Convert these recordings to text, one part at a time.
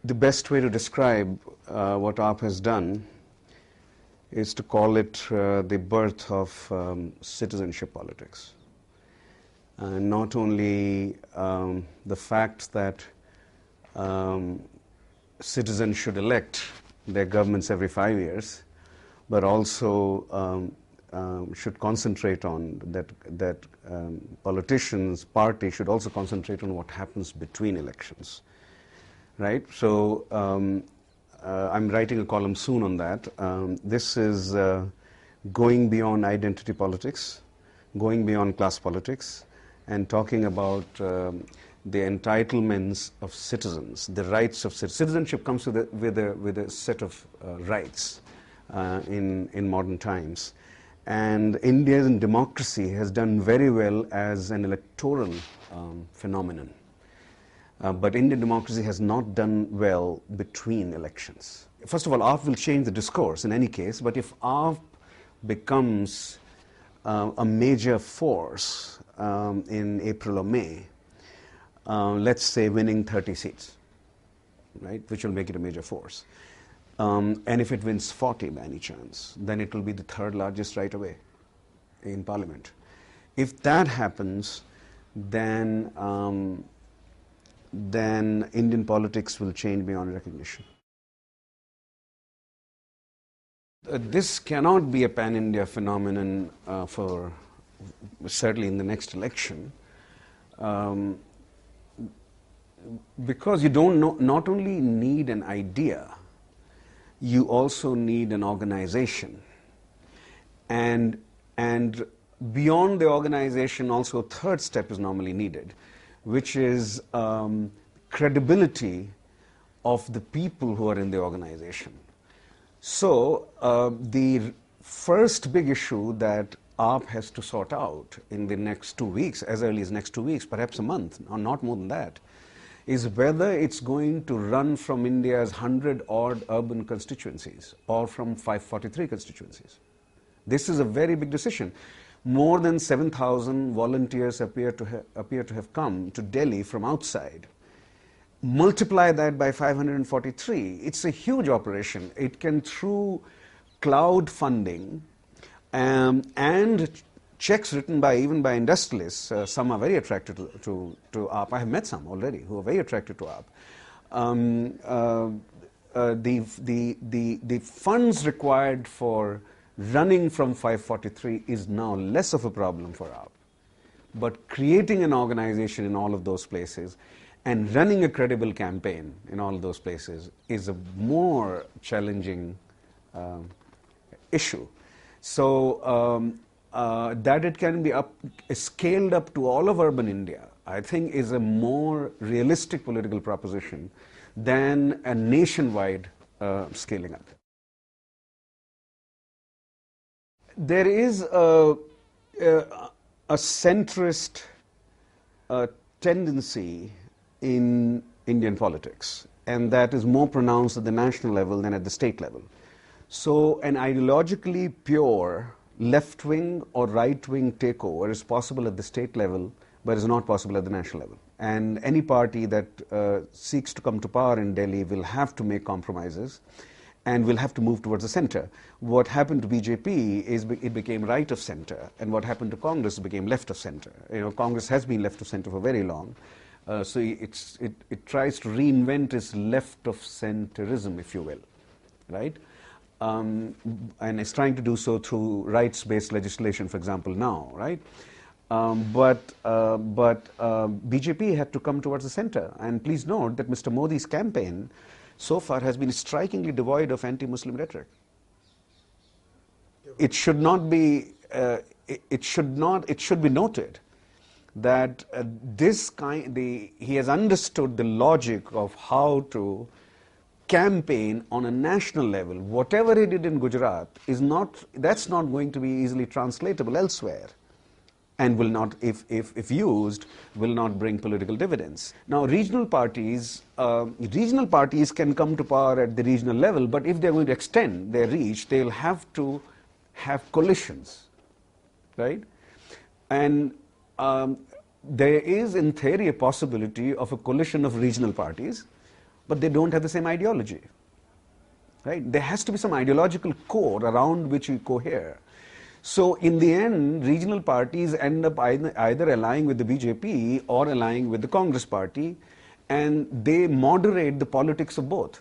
The best way to describe what AAP has done is to call it the birth of citizenship politics. Not only the fact that citizens should elect their governments every 5 years, but also should concentrate on that politicians, parties should also concentrate on what happens between elections, right? So I'm writing a column soon on that. This is going beyond identity politics, going beyond class politics, and talking about the entitlements of citizens, the rights of citizenship comes with a set of rights in modern times. And India's democracy has done very well as an electoral phenomenon. But Indian democracy has not done well between elections. First of all, AAP will change the discourse in any case, but if AAP becomes a major force in April or May, let's say winning 30 seats, right, which will make it a major force. And if it wins 40 by any chance, then it will be the third largest right away in Parliament. If that happens, then Indian politics will change beyond recognition. This cannot be a pan-India phenomenon for certainly in the next election, because you don't not only need an idea, you also need an organization, and beyond the organization also a third step is normally needed, which is credibility of the people who are in the organization. So the first big issue that AAP has to sort out in the next 2 weeks, as early as next 2 weeks, perhaps a month, or not more than that, is whether it's going to run from India's 100-odd urban constituencies or from 543 constituencies. This is a very big decision. More than 7,000 volunteers appear to have come to Delhi from outside. Multiply that by 543, it's a huge operation. It can, through cloud funding and checks written by even by industrialists, some are very attracted to AAP. I have met some already who are very attracted to AAP. The funds required for running from 543 is now less of a problem for AAP. But creating an organization in all of those places and running a credible campaign in all of those places is a more challenging issue. So that it can be scaled up to all of urban India, I think, is a more realistic political proposition than a nationwide scaling up. There is a centrist tendency in Indian politics, and that is more pronounced at the national level than at the state level. So an ideologically pure left-wing or right-wing takeover is possible at the state level, but is not possible at the national level. And any party that seeks to come to power in Delhi will have to make compromises and will have to move towards the center. What happened to BJP is it became right of center, and what happened to Congress became left of center. You know, Congress has been left of center for very long, so it tries to reinvent its left of centerism, if you will, right? And it's trying to do so through rights-based legislation, for example, now, right? But BJP had to come towards the center. And please note that Mr. Modi's campaign so far has been strikingly devoid of anti-Muslim rhetoric. It should not be. It should be noted that he has understood the logic of how to campaign on a national level. Whatever he did in Gujarat that's not going to be easily translatable elsewhere, and will not, if used, will not bring political dividends. Now, regional parties can come to power at the regional level, but if they're going to extend their reach, they'll have to have coalitions, right? And there is, in theory, a possibility of a coalition of regional parties but they don't have the same ideology. Right? There has to be some ideological core around which we cohere. So in the end, regional parties end up either allying with the BJP or allying with the Congress party, and they moderate the politics of both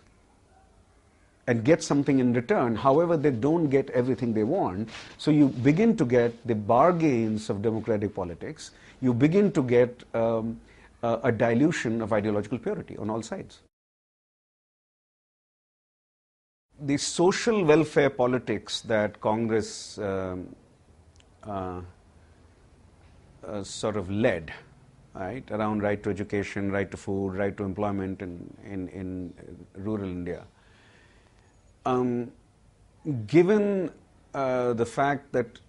and get something in return. However, they don't get everything they want. So you begin to get the bargains of democratic politics. You begin to get a dilution of ideological purity on all sides. The social welfare politics that Congress sort of led, right, around right to education, right to food, right to employment in rural India, given the fact that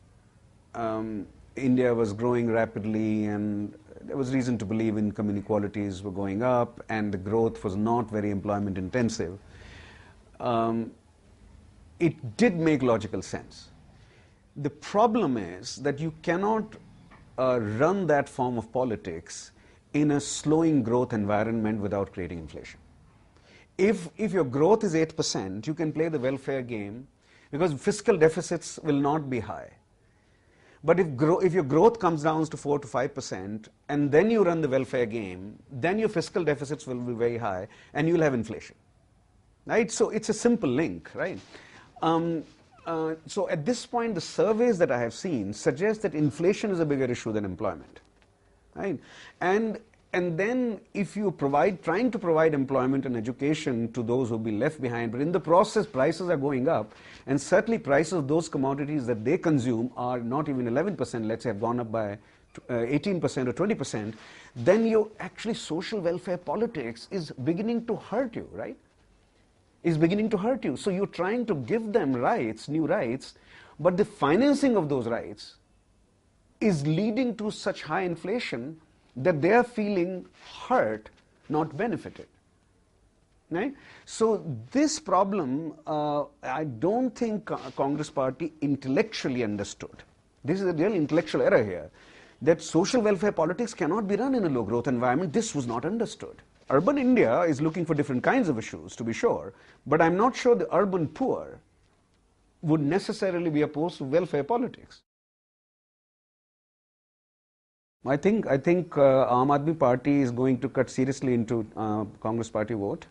India was growing rapidly and there was reason to believe income inequalities were going up and the growth was not very employment intensive, it did make logical sense. The problem is that you cannot run that form of politics in a slowing growth environment without creating inflation. If your growth is 8%, you can play the welfare game because fiscal deficits will not be high. But if your growth comes down to 4 to 5% and then you run the welfare game, then your fiscal deficits will be very high and you'll have inflation. Right? So it's a simple link, right? So at this point, the surveys that I have seen suggest that inflation is a bigger issue than employment, right? And then if you trying to provide employment and education to those who will be left behind, but in the process prices are going up, and certainly prices of those commodities that they consume are not even 11%, let's say have gone up by 18% or 20%, then your actually social welfare politics is beginning to hurt you, right? Is beginning to hurt you. So you're trying to give them rights, new rights, but the financing of those rights is leading to such high inflation that they are feeling hurt, not benefited. Right? So this problem, I don't think Congress party intellectually understood. This is a real intellectual error here, that social welfare politics cannot be run in a low growth environment. This was not understood. Urban India is looking for different kinds of issues, to be sure, but I'm not sure the urban poor would necessarily be opposed to welfare politics. I think Aam Aadmi Party is going to cut seriously into Congress party vote.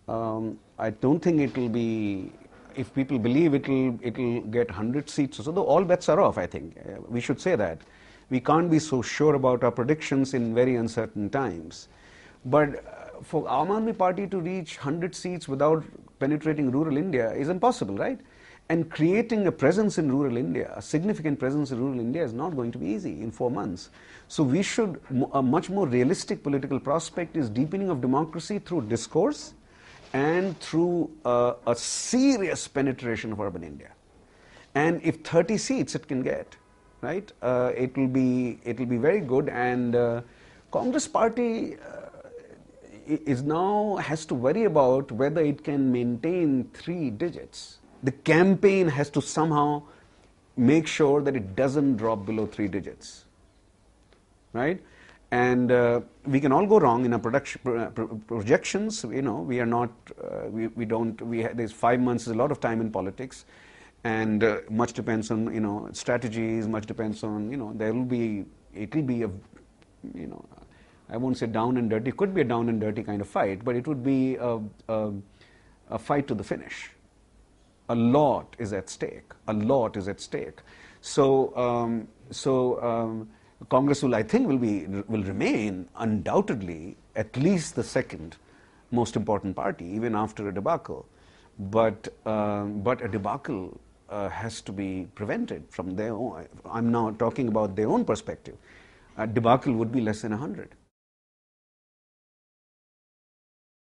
I don't think it will be, if people believe it will get 100 seats or so, though all bets are off, I think. We should say that. We can't be so sure about our predictions in very uncertain times. But for Aam Aadmi Party to reach 100 seats without penetrating rural India is impossible, right? And creating a presence in rural India, a significant presence in rural India, is not going to be easy in 4 months. So we should, a much more realistic political prospect is deepening of democracy through discourse and through a serious penetration of urban India. And if 30 seats it can get, right, it will be very good. And Congress party has to worry about whether it can maintain 3 digits. The campaign has to somehow make sure that it doesn't drop below 3 digits, right? And we can all go wrong in our projections. You know, we are not, there's 5 months is a lot of time in politics, and much depends on, you know, strategies, much depends on, you know, it will be a, you know, I won't say down and dirty, it could be a down and dirty kind of fight, but it would be a fight to the finish. A lot is at stake. A lot is at stake. So, Congress will, I think, will remain undoubtedly at least the second most important party, even after a debacle. But a debacle has to be prevented from their own. I'm now talking about their own perspective. A debacle would be less than 100.